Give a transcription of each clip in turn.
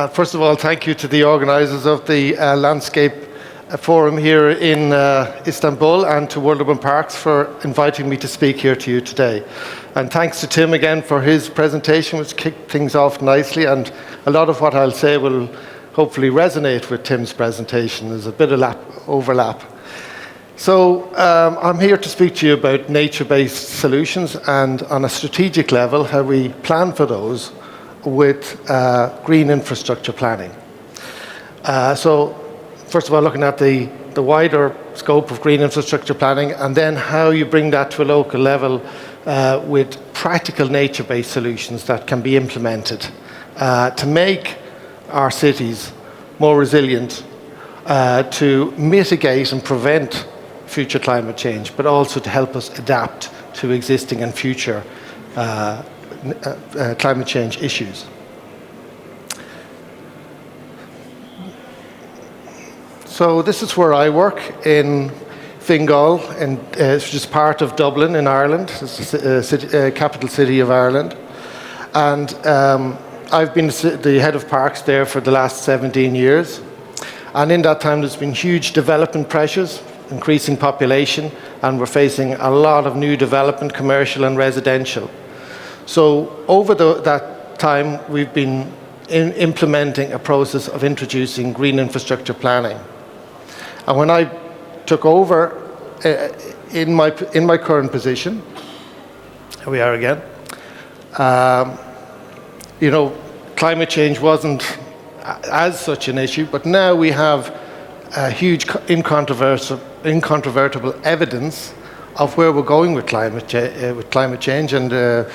First of all, thank you to the organisers of the Landscape Forum here in Istanbul and to World Urban Parks for inviting me to speak here to you today. And thanks to Tim again for his presentation, which kicked things off nicely, and a lot of what I'll say will hopefully resonate with Tim's presentation. There's a bit of overlap. So I'm here to speak to you about nature-based solutions and on a strategic level how we plan for those with green infrastructure planning. So first of all, looking at the wider scope of green infrastructure planning, and then how you bring that to a local level with practical nature-based solutions that can be implemented to make our cities more resilient, to mitigate and prevent future climate change, but also to help us adapt to existing and future climate change issues. So this is where I work in Fingal, which is part of Dublin in Ireland. It's the capital city of Ireland. And I've been the head of parks there for the last 17 years. And in that time, there's been huge development pressures, increasing population, and we're facing a lot of new development, commercial and residential. So over that time, we've been implementing a process of introducing green infrastructure planning. And when I took over in my current position, here we are again, climate change wasn't as such an issue, but now we have a huge incontrovertible evidence of where we're going with climate change, and the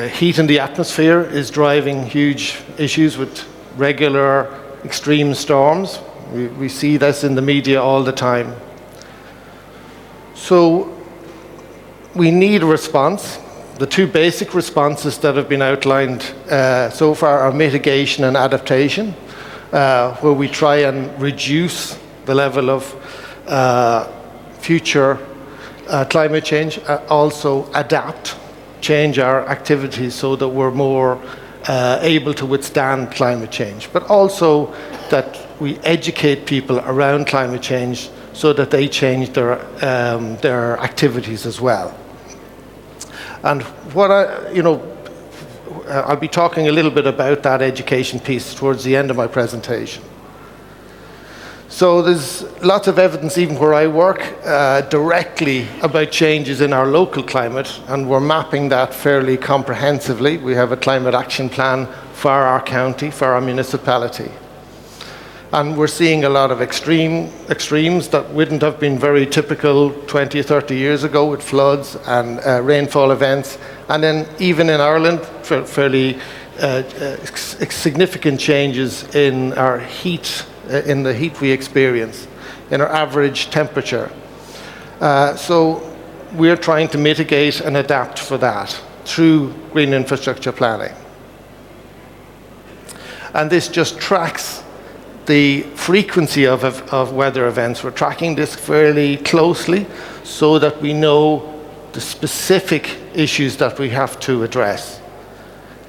heat in the atmosphere is driving huge issues with regular extreme storms. We see this in the media all the time. So we need a response. The two basic responses that have been outlined so far are mitigation and adaptation, where we try and reduce the level of future climate change, also adapt, change our activities so that we're more able to withstand climate change, but also that we educate people around climate change so that they change their activities as well. And what I'll be talking a little bit about that education piece towards the end of my presentation. So there's lots of evidence, even where I work, directly about changes in our local climate, and we're mapping that fairly comprehensively. We have a climate action plan for our county, for our municipality. And we're seeing a lot of extremes that wouldn't have been very typical 20 or 30 years ago, with floods and rainfall events. And then even in Ireland, fairly significant changes in our heat, in the heat we experience, in our average temperature. So we're trying to mitigate and adapt for that through green infrastructure planning. And this just tracks the frequency of weather events. We're tracking this fairly closely so that we know the specific issues that we have to address,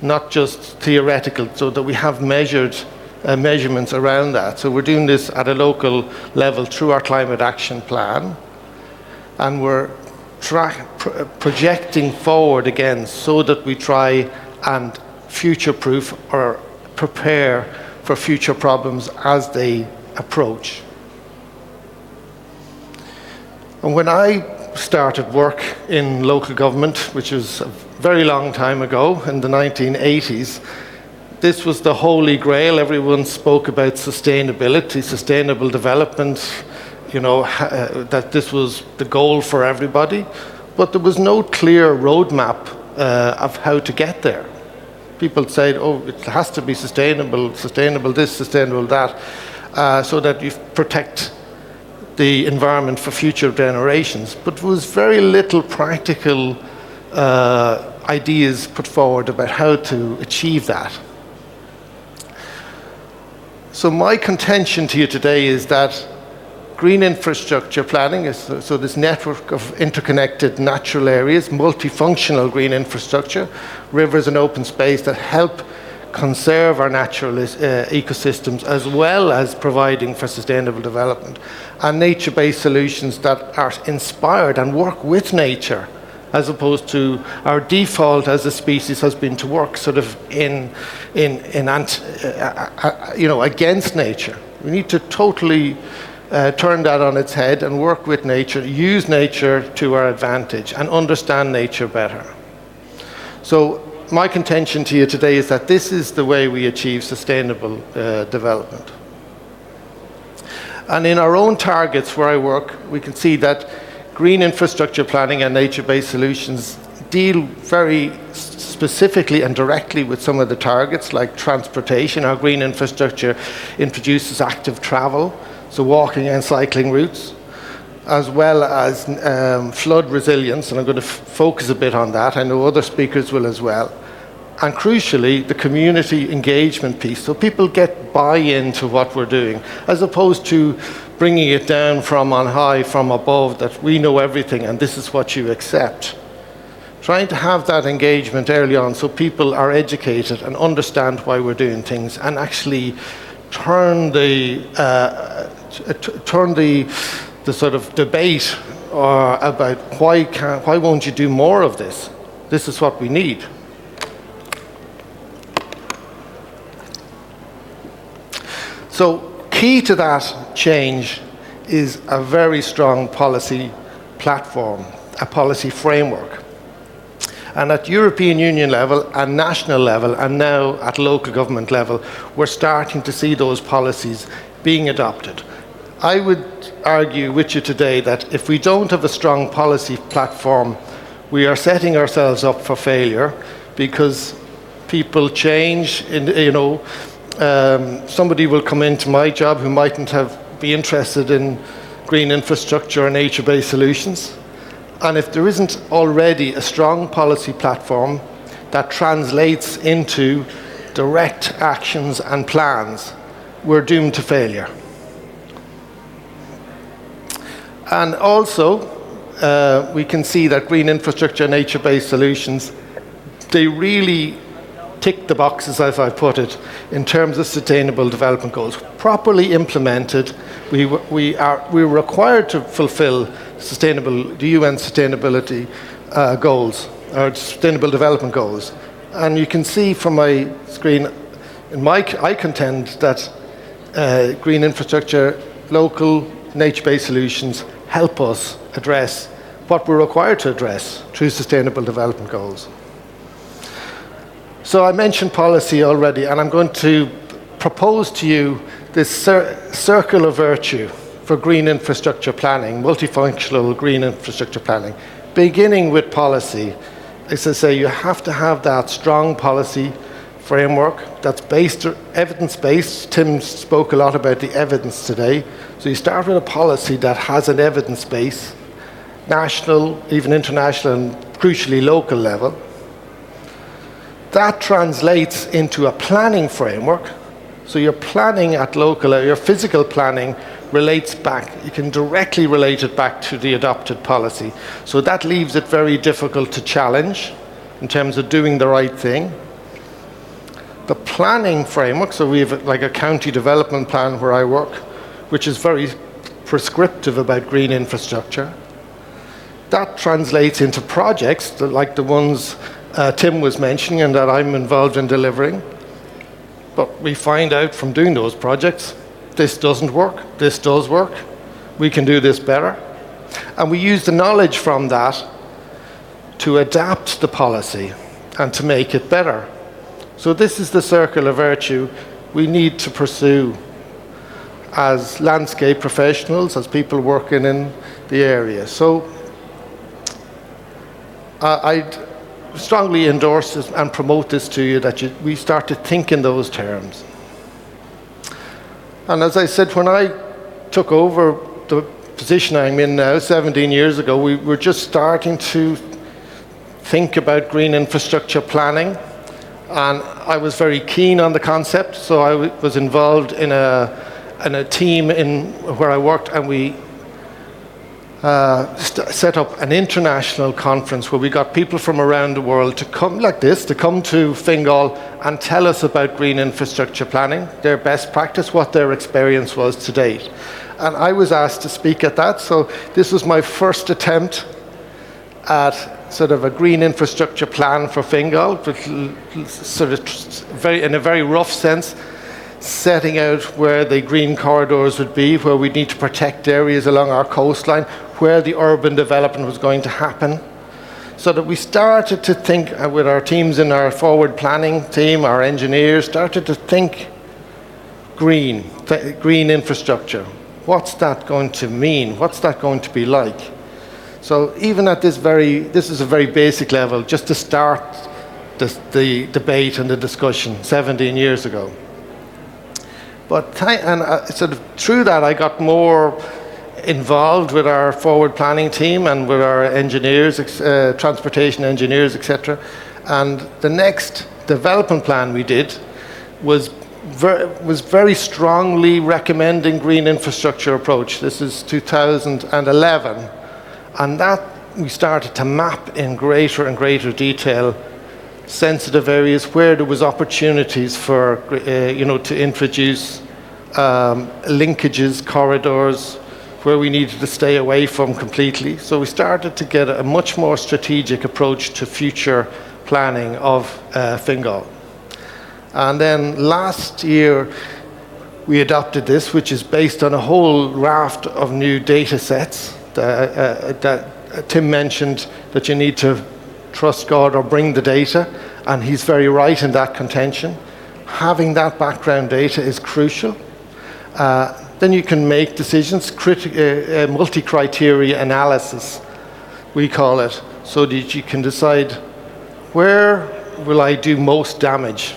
not just theoretical, so that we have measurements around that. So we're doing this at a local level through our climate action plan, and we're projecting forward again so that we try and future-proof or prepare for future problems as they approach. And when I started work in local government, which was a very long time ago, in the 1980s, this was the holy grail. Everyone spoke about sustainability, sustainable development, that this was the goal for everybody, but there was no clear roadmap of how to get there. People said, oh, it has to be sustainable this, sustainable that, so that you protect the environment for future generations. But there was very little practical ideas put forward about how to achieve that. So my contention to you today is that green infrastructure planning is so this network of interconnected natural areas, multifunctional green infrastructure, rivers and open space that help conserve our natural ecosystems, as well as providing for sustainable development, and nature-based solutions that are inspired and work with nature, as opposed to our default as a species has been to work sort of against nature. We need to totally turn that on its head and work with nature, use nature to our advantage, and understand nature better. So my contention to you today is that this is the way we achieve sustainable development. And in our own targets where I work, we can see that green infrastructure planning and nature-based solutions deal very specifically and directly with some of the targets, like transportation. Our green infrastructure introduces active travel, so walking and cycling routes, as well as flood resilience, and I'm going to focus a bit on that. I know other speakers will as well. And crucially, the community engagement piece, so people get buy-in to what we're doing, as opposed to bringing it down from on high, from above, that we know everything and this is what you accept. Trying to have that engagement early on so people are educated and understand why we're doing things, and actually turn the sort of debate about why won't you do more of this? This is what we need. So key to that change is a very strong policy platform, a policy framework. And at European Union level and national level, and now at local government level, we're starting to see those policies being adopted. I would argue with you today that if we don't have a strong policy platform, we are setting ourselves up for failure, because people change. Somebody will come into my job who mightn't be interested in green infrastructure or nature-based solutions. And if there isn't already a strong policy platform that translates into direct actions and plans, we're doomed to failure. And also, we can see that green infrastructure and nature-based solutions, they really tick the boxes, as I put it, in terms of sustainable development goals. Properly implemented, we're required to fulfill the UN sustainability goals, or sustainable development goals. And you can see from my screen, I contend that green infrastructure, local nature-based solutions help us address what we're required to address through sustainable development goals. So I mentioned policy already, and I'm going to propose to you this circle of virtue for green infrastructure planning, multifunctional green infrastructure planning, beginning with policy. As I say, you have to have that strong policy framework that's evidence-based. Tim spoke a lot about the evidence today. So you start with a policy that has an evidence base, national, even international, and crucially local level. That translates into a planning framework. So your planning at local, your physical planning relates back. You can directly relate it back to the adopted policy. So that leaves it very difficult to challenge in terms of doing the right thing. The planning framework, so we have like a county development plan where I work, which is very prescriptive about green infrastructure. That translates into projects like the ones Tim was mentioning and that I'm involved in delivering. But we find out from doing those projects, this doesn't work, this does work, we can do this better. And we use the knowledge from that to adapt the policy and to make it better. So this is the circle of virtue we need to pursue as landscape professionals, as people working in the area. So I'd strongly endorse this and promote this to you, that we start to think in those terms. And as I said, when I took over the position I'm in now, 17 years ago, we were just starting to think about green infrastructure planning. And I was very keen on the concept, so I was involved in a team where I worked, and we set up an international conference where we got people from around the world to come like this, to come to Fingal and tell us about green infrastructure planning, their best practice, what their experience was to date. And I was asked to speak at that, so this was my first attempt at sort of a green infrastructure plan for Fingal, but sort of in a very rough sense, setting out where the green corridors would be, where we need to protect areas along our coastline, where the urban development was going to happen, so that we started to think with our teams in our forward planning team, our engineers, started to think green infrastructure. What's that going to mean? What's that going to be like? So even at this is a very basic level, just to start the debate and the discussion 17 years ago. But sort of through that, I got more involved with our forward planning team and with our engineers, transportation engineers, etc. And the next development plan we did was very strongly recommending green infrastructure approach. This is 2011. And that we started to map in greater and greater detail sensitive areas where there was opportunities for, to introduce linkages, corridors, where we needed to stay away from completely. So we started to get a much more strategic approach to future planning of Fingal. And then last year, we adopted this, which is based on a whole raft of new data sets that Tim mentioned, that you need to trust God or bring the data, and he's very right in that contention. Having that background data is crucial. Then you can make decisions, multi-criteria analysis, we call it, so that you can decide where will I do most damage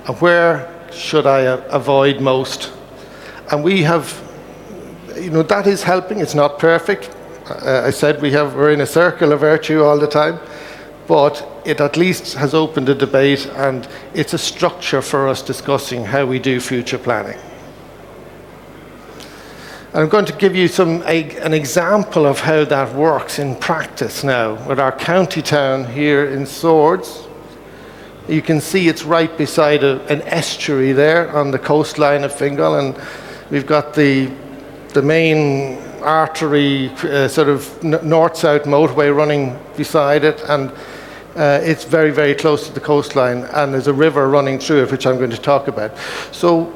and where should I avoid most. And we have, that is helping. It's not perfect. I said we're in a circle of virtue all the time, but it at least has opened a debate, and it's a structure for us discussing how we do future planning. I'm going to give you an example of how that works in practice now with our county town here in Swords. You can see it's right beside an estuary there on the coastline of Fingal, and we've got the main artery, sort of north-south motorway running beside it, and it's very, very close to the coastline, and there's a river running through it, which I'm going to talk about. So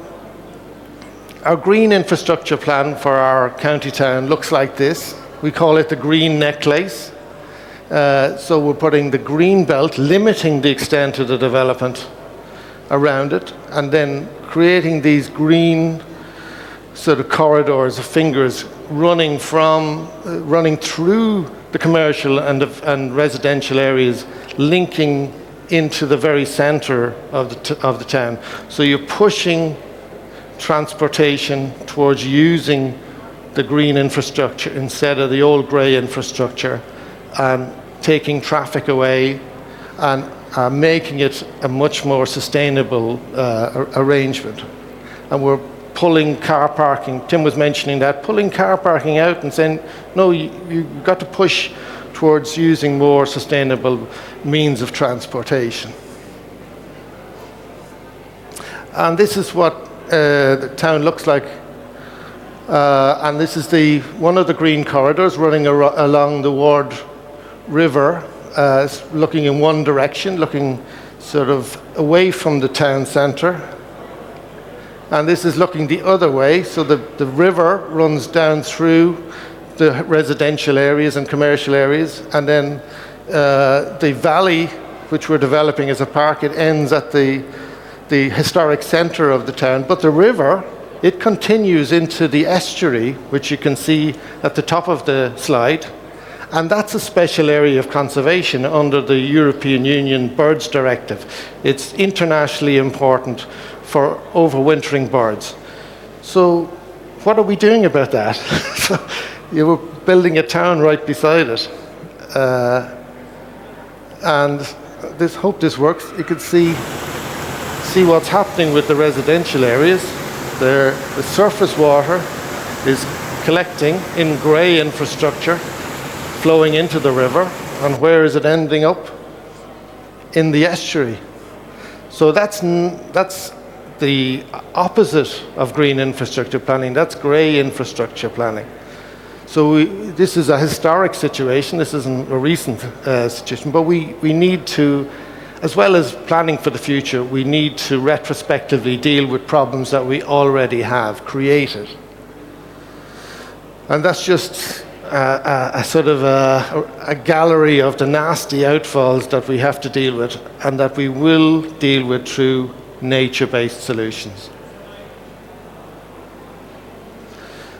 our green infrastructure plan for our county town looks like this. We call it the green necklace. So we're putting the green belt, limiting the extent of the development around it, and then creating these green sort of corridors of fingers running through the commercial and residential areas, linking into the very center of the town. So you're pushing transportation towards using the green infrastructure instead of the old grey infrastructure, and taking traffic away and making it a much more sustainable arrangement. And we're pulling car parking, Tim was mentioning that, pulling car parking out and saying, no, you've got to push towards using more sustainable means of transportation. And this is what the town looks like. And this is one of the green corridors running along the Ward River, looking in one direction, looking sort of away from the town centre. And this is looking the other way, so the river runs down through the residential areas and commercial areas, and then the valley, which we're developing as a park, it ends at the historic centre of the town. But the river, it continues into the estuary, which you can see at the top of the slide, and that's a special area of conservation under the European Union Birds Directive. It's internationally important for overwintering birds. So what are we doing about that? So you were building a town right beside it. And hope this works. You can see what's happening with the residential areas. The surface water is collecting in grey infrastructure, flowing into the river, and where is it ending up? In the estuary. So that's the opposite of green infrastructure planning. That's grey infrastructure planning. So this is a historic situation. This isn't a recent situation, but we need to, as well as planning for the future, we need to retrospectively deal with problems that we already have created. And that's just a sort of a gallery of the nasty outfalls that we have to deal with, and that we will deal with through nature-based solutions.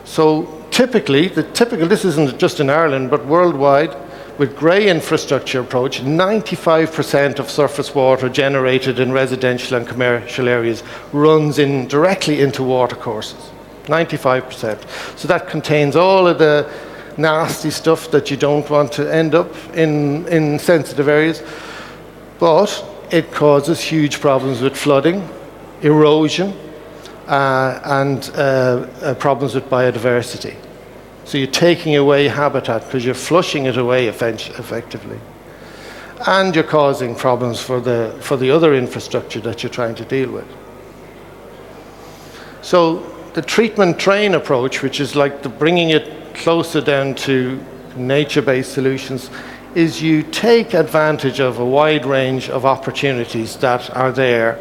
So typically, this isn't just in Ireland, but worldwide, with grey infrastructure approach, 95% of surface water generated in residential and commercial areas runs in directly into watercourses. 95%. So that contains all of the nasty stuff that you don't want to end up in sensitive areas, but it causes huge problems with flooding, erosion, and problems with biodiversity. So you're taking away habitat because you're flushing it away effectively. And you're causing problems for the other infrastructure that you're trying to deal with. So the treatment train approach, which is like bringing it closer down to nature-based solutions, is you take advantage of a wide range of opportunities that are there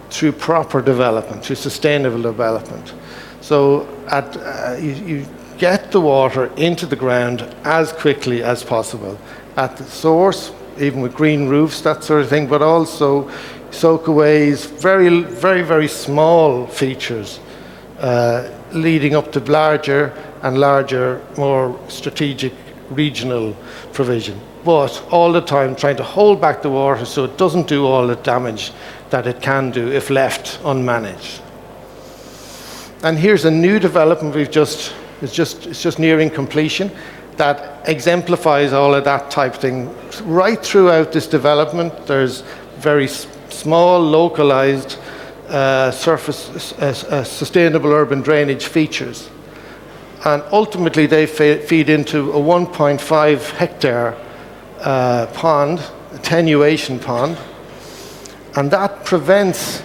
through proper development, through sustainable development. So you get the water into the ground as quickly as possible at the source, even with green roofs, that sort of thing, but also soakaways, very, very, very small features leading up to larger and larger, more strategic regional provision. But all the time trying to hold back the water so it doesn't do all the damage that it can do if left unmanaged. And here's a new development it's just nearing completion that exemplifies all of that type thing. Right throughout this development, there's very small, localized surface sustainable urban drainage features. And ultimately, they feed into a 1.5 hectare pond, attenuation pond, and that prevents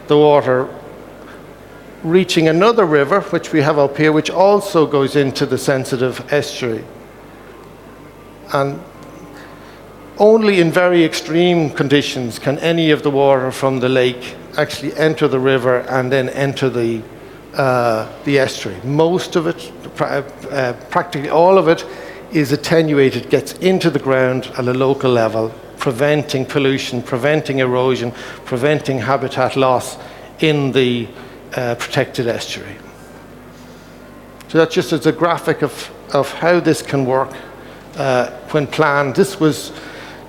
the water reaching another river, which we have up here, which also goes into the sensitive estuary. And only in very extreme conditions can any of the water from the lake actually enter the river and then enter the estuary. Most of it, practically all of it, is attenuated, gets into the ground at a local level, preventing pollution, preventing erosion, preventing habitat loss in the protected estuary. So that's just as a graphic of how this can work when planned.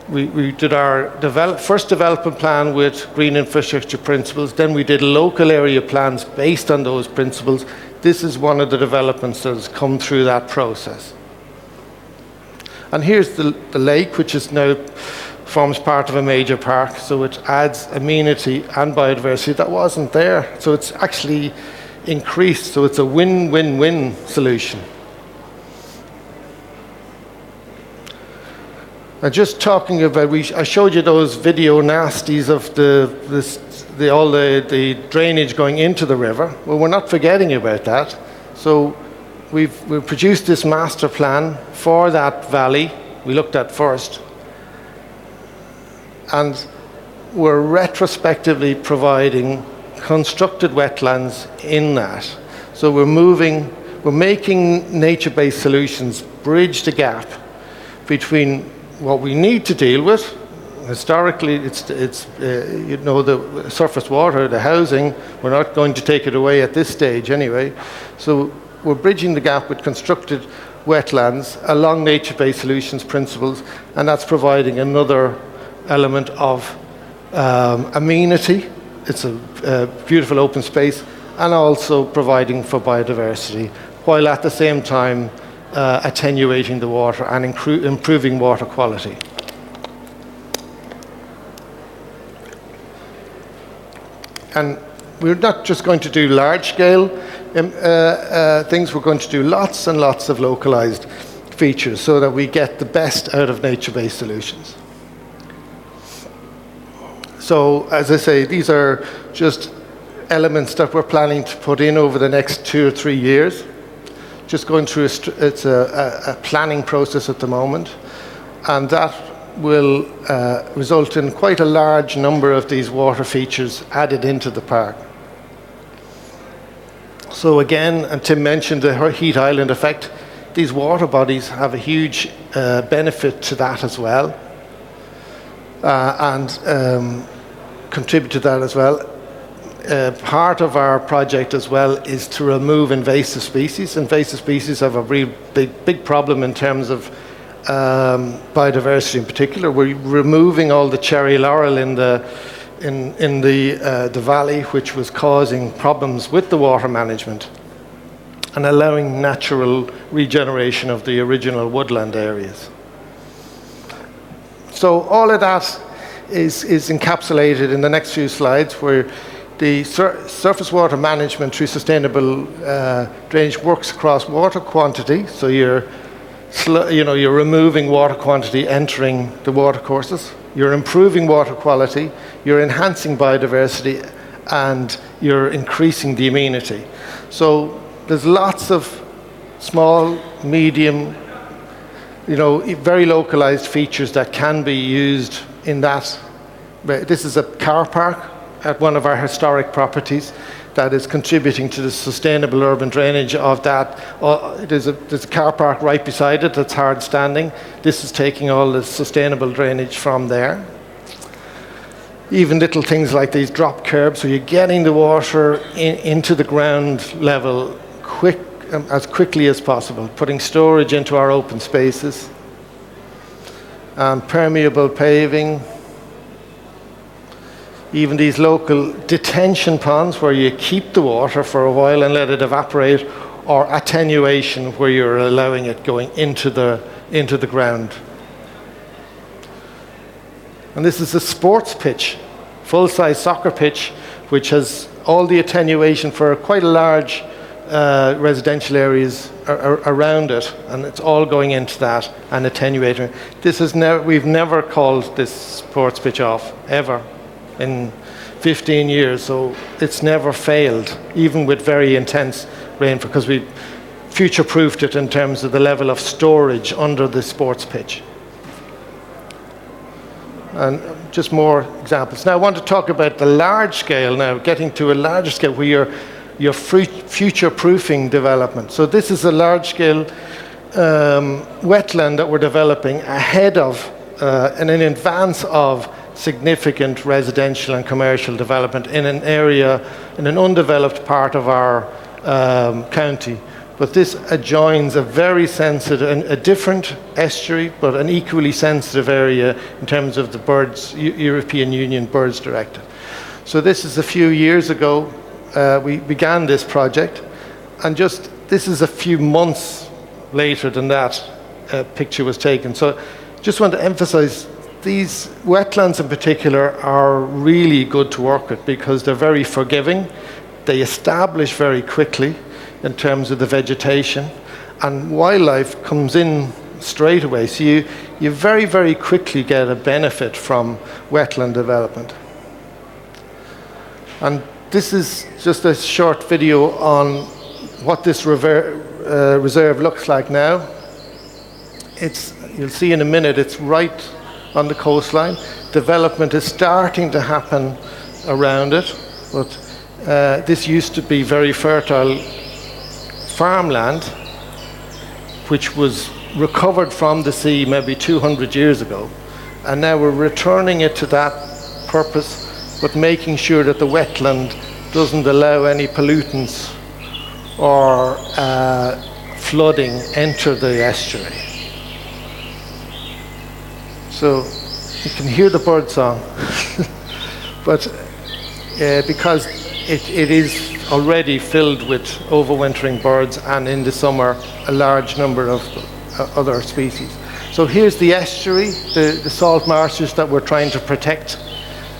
We did our first development plan with green infrastructure principles, then we did local area plans based on those principles. This is one of the developments that has come through that process. And here's the lake, which is now forms part of a major park, so it adds amenity and biodiversity that wasn't there. So it's actually increased, so it's a win-win-win solution. Just talking about, I showed you those video nasties of all the drainage going into the river. Well, we're not forgetting about that. So we've produced this master plan for that valley we looked at first. And we're retrospectively providing constructed wetlands in that. So we're making nature-based solutions bridge the gap between what we need to deal with. Historically, it's the surface water, the housing. We're not going to take it away at this stage anyway. So we're bridging the gap with constructed wetlands along nature-based solutions principles, and that's providing another element of amenity. It's a beautiful open space, and also providing for biodiversity, while at the same time attenuating the water and improving water quality. And we're not just going to do large-scale things, we're going to do lots and lots of localized features so that we get the best out of nature-based solutions. So, as I say, these are just elements that we're planning to put in over the next 2 or 3 years. Just going through it's a planning process at the moment, and that will result in quite a large number of these water features added into the park. So again, and Tim mentioned the heat island effect, these water bodies have a huge benefit to that as well, and contribute to that as well. Part of our project as well is to remove invasive species. Invasive species have a real big problem in terms of biodiversity in particular. We're removing all the cherry laurel in the valley, which was causing problems with the water management, and allowing natural regeneration of the original woodland areas. So all of that is encapsulated in the next few slides, where the surface water management through sustainable drainage works across water quantity. So you're removing water quantity entering the water courses. You're improving water quality. You're enhancing biodiversity, and you're increasing the amenity. So there's lots of small, medium, very localized features that can be used in that. This is a car park at one of our historic properties that is contributing to the sustainable urban drainage of that. There's a car park right beside it that's hard standing. This is taking all the sustainable drainage from there. Even little things like these drop curbs, so you're getting the water into the ground level as quickly as possible, putting storage into our open spaces, permeable paving. Even these local detention ponds where you keep the water for a while and let it evaporate, or attenuation where you're allowing it going into the ground. And this is a sports pitch, full-size soccer pitch, which has all the attenuation for quite a large residential areas around it, and it's all going into that and attenuating. We've never called this sports pitch off, ever, in 15 years, so it's never failed, even with very intense rainfall, because we future-proofed it in terms of the level of storage under the sports pitch. And just more examples. Now I want to talk about the large scale now, getting to a larger scale where you're future-proofing development. So this is a large-scale wetland that we're developing ahead of and in advance of significant residential and commercial development in an area, in an undeveloped part of our county. But this adjoins a very sensitive, a different estuary, but an equally sensitive area in terms of the European Union Birds Directive. So this is a few years ago, we began this project, and this is a few months later than that picture was taken. So just want to emphasize, these wetlands in particular are really good to work with because they're very forgiving. They establish very quickly in terms of the vegetation, and wildlife comes in straight away. So you very, very quickly get a benefit from wetland development. And this is just a short video on what this reserve looks like now. You'll see in a minute, it's right on the coastline. Development is starting to happen around it, but this used to be very fertile farmland, which was recovered from the sea maybe 200 years ago, and now we're returning it to that purpose, but making sure that the wetland doesn't allow any pollutants or flooding enter the estuary. So you can hear the bird song, but because it is already filled with overwintering birds, and in the summer a large number of other species. So here's the estuary, the salt marshes that we're trying to protect,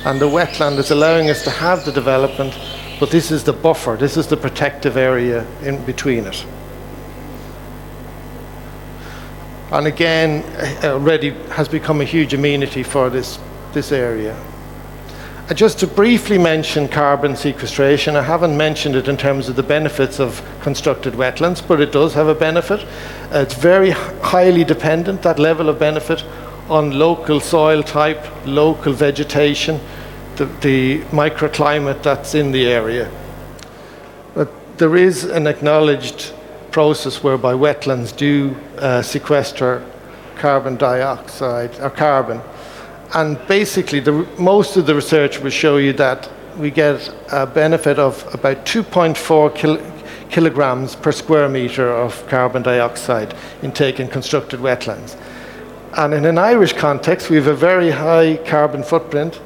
and the wetland is allowing us to have the development, but this is the buffer, this is the protective area in between it. And again, already has become a huge amenity for this area. Just to briefly mention carbon sequestration, I haven't mentioned it in terms of the benefits of constructed wetlands, but it does have a benefit. It's very highly dependent, that level of benefit, on local soil type, local vegetation, the microclimate that's in the area. But there is an acknowledged process whereby wetlands do sequester carbon dioxide or carbon. And basically, most of the research will show you that we get a benefit of about 2.4 kilograms per square meter of carbon dioxide intake in constructed wetlands. And in an Irish context, we have a very high carbon footprint.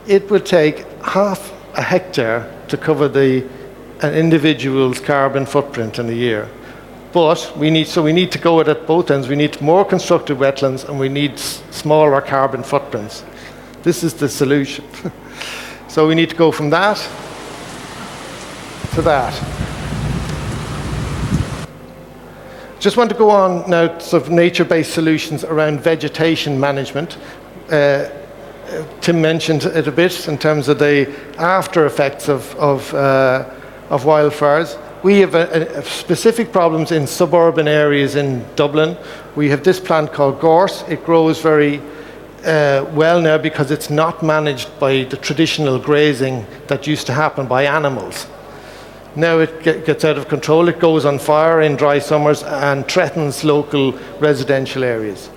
It would take half a hectare to cover an individual's carbon footprint in a year. But we need to go at both ends. We need more constructed wetlands and we need smaller carbon footprints. This is the solution. So we need to go from that to that. Just want to go on now to sort of nature-based solutions around vegetation management. Tim mentioned it a bit in terms of the after effects of wildfires. We have specific problems in suburban areas in Dublin. We have this plant called gorse. It grows very well now because it's not managed by the traditional grazing that used to happen by animals. Now it gets out of control. It goes on fire in dry summers and threatens local residential areas.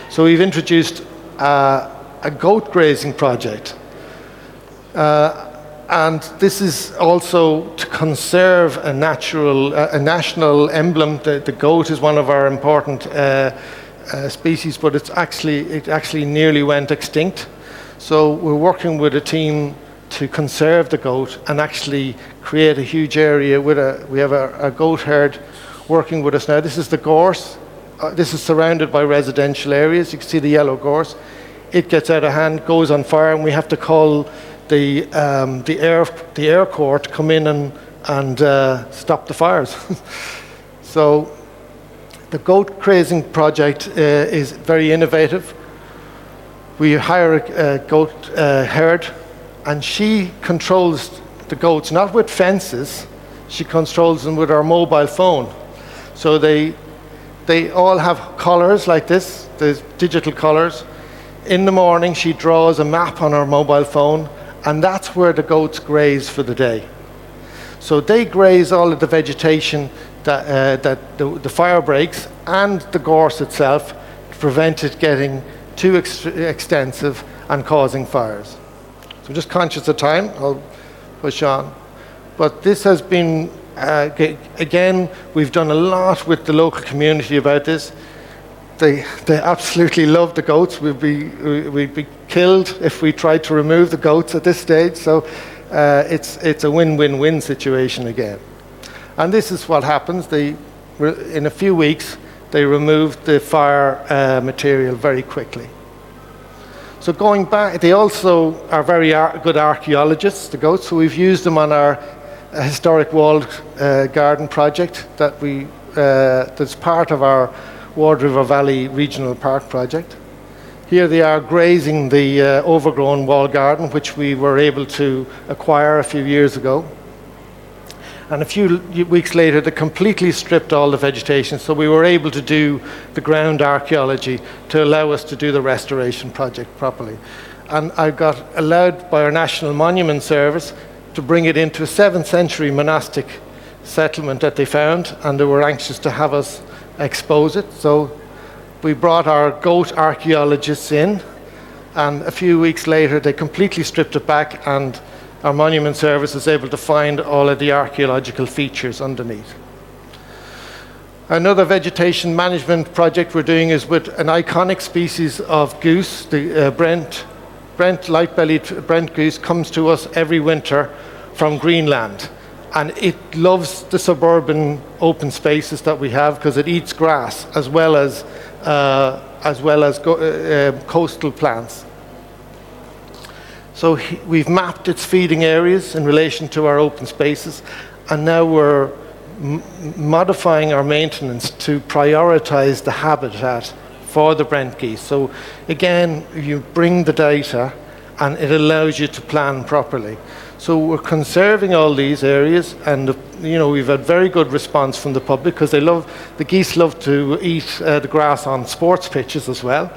So we've introduced a goat grazing project. And this is also to conserve a national emblem. The goat is one of our important species, but it actually nearly went extinct. So we're working with a team to conserve the goat and actually create a huge area we have a goat herd working with us now. This is the gorse. This is surrounded by residential areas. You can see the yellow gorse. It gets out of hand, goes on fire, and we have to call the Air Corps to come in and stop the fires. So the goat grazing project is very innovative. We hire a goat herd, and she controls the goats, not with fences, she controls them with our mobile phone. So they all have collars like this, the digital collars. In the morning, she draws a map on her mobile phone, and that's where the goats graze for the day. So they graze all of the vegetation that the fire breaks and the gorse itself to prevent it getting too extensive and causing fires. So I'm just conscious of time, I'll push on. But this has been, again, we've done a lot with the local community about this. They absolutely love the goats. We'd be killed if we tried to remove the goats at this stage. So it's a win-win-win situation again. And this is what happens. In a few weeks, they removed the fire material very quickly. So going back, they also are very good archaeologists, the goats. So we've used them on our historic walled garden project that's part of our Ward River Valley Regional Park project. Here they are grazing the overgrown wall garden, which we were able to acquire a few years ago. And a few weeks later, they completely stripped all the vegetation, so we were able to do the ground archaeology to allow us to do the restoration project properly. And I got allowed by our National Monument Service to bring it into a 7th century monastic settlement that they found, and they were anxious to have us expose it. So we brought our goat archaeologists in, and a few weeks later they completely stripped it back, and our monument service was able to find all of the archaeological features underneath. Another vegetation management project we're doing is with an iconic species of goose, the light-bellied Brent goose comes to us every winter from Greenland. And it loves the suburban open spaces that we have because it eats grass as well as coastal plants. So we've mapped its feeding areas in relation to our open spaces, and now we're modifying our maintenance to prioritize the habitat for the Brent geese. So again, you bring the data and it allows you to plan properly. So we're conserving all these areas, and we've had very good response from the public, because the geese love to eat the grass on sports pitches as well.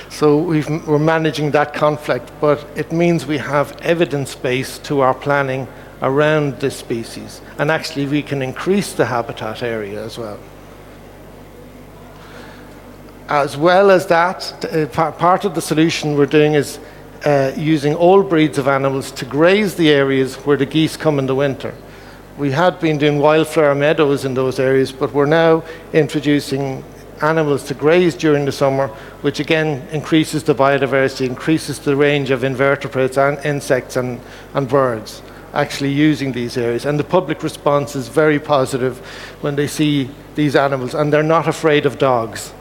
So we're managing that conflict, but it means we have evidence base to our planning around this species, and actually we can increase the habitat area as well. As well as that, part of the solution we're doing is using old breeds of animals to graze the areas where the geese come in the winter. We had been doing wildflower meadows in those areas, but we're now introducing animals to graze during the summer, which again increases the biodiversity, increases the range of invertebrates and insects and birds actually using these areas. And the public response is very positive when they see these animals, and they're not afraid of dogs.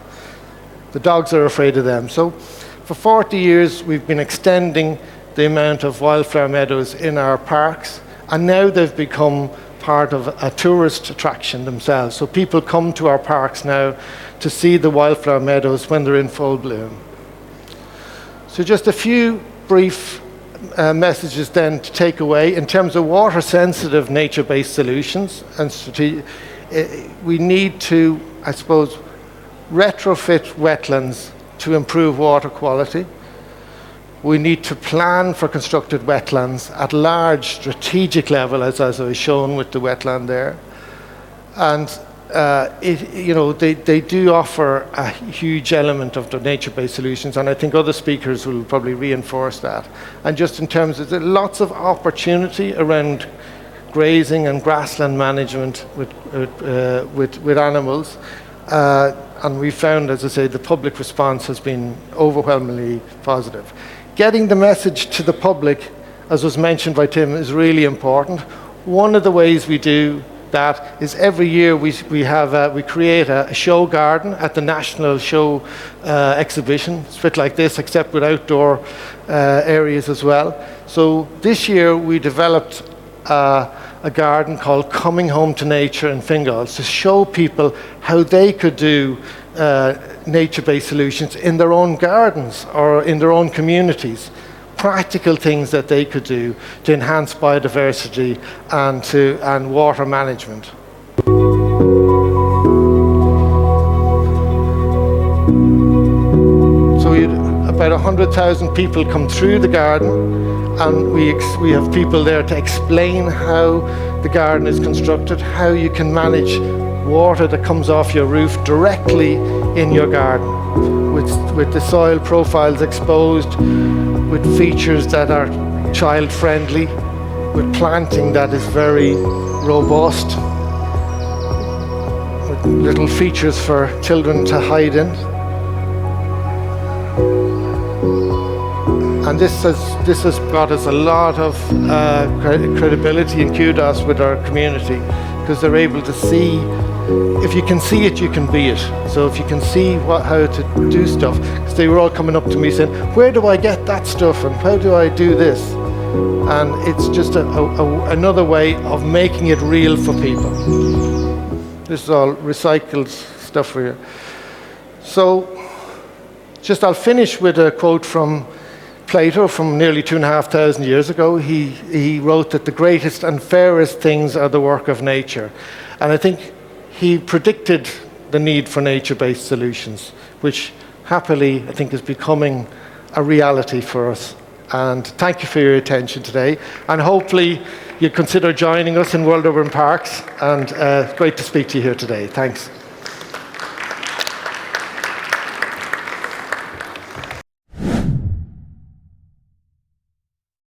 The dogs are afraid of them. So for 40 years, we've been extending the amount of wildflower meadows in our parks, and now they've become part of a tourist attraction themselves. So people come to our parks now to see the wildflower meadows when they're in full bloom. So just a few brief messages then to take away in terms of water-sensitive nature-based solutions. And we need to, I suppose, retrofit wetlands to improve water quality. We need to plan for constructed wetlands at large strategic level, as I was shown with the wetland there. And they do offer a huge element of the nature-based solutions, and I think other speakers will probably reinforce that. And just in terms of lots of opportunity around grazing and grassland management with animals. And we found, as I say, the public response has been overwhelmingly positive. Getting the message to the public, as was mentioned by Tim, is really important. One of the ways we do that is every year we create a show garden at the National Show exhibition. It's a bit like this, except with outdoor areas as well. So this year we developed a garden called Coming Home to Nature in Fingal to show people how they could do nature-based solutions in their own gardens or in their own communities. Practical things that they could do to enhance biodiversity and water management. So we had about 100,000 people come through the garden, and we have people there to explain how the garden is constructed, how you can manage water that comes off your roof directly in your garden, with the soil profiles exposed, with features that are child-friendly, with planting that is very robust, with little features for children to hide in. And this has brought us a lot of credibility and kudos with our community, because they're able to see, if you can see it, you can be it. So if you can see how to do stuff, because they were all coming up to me saying, where do I get that stuff and how do I do this? And it's just another way of making it real for people. This is all recycled stuff for you. So I'll finish with a quote from Plato from nearly 2,500 years ago. He wrote that the greatest and fairest things are the work of nature. And I think he predicted the need for nature-based solutions, which happily I think is becoming a reality for us. And thank you for your attention today. And hopefully you consider joining us in World Urban Parks. And it's great to speak to you here today. Thanks.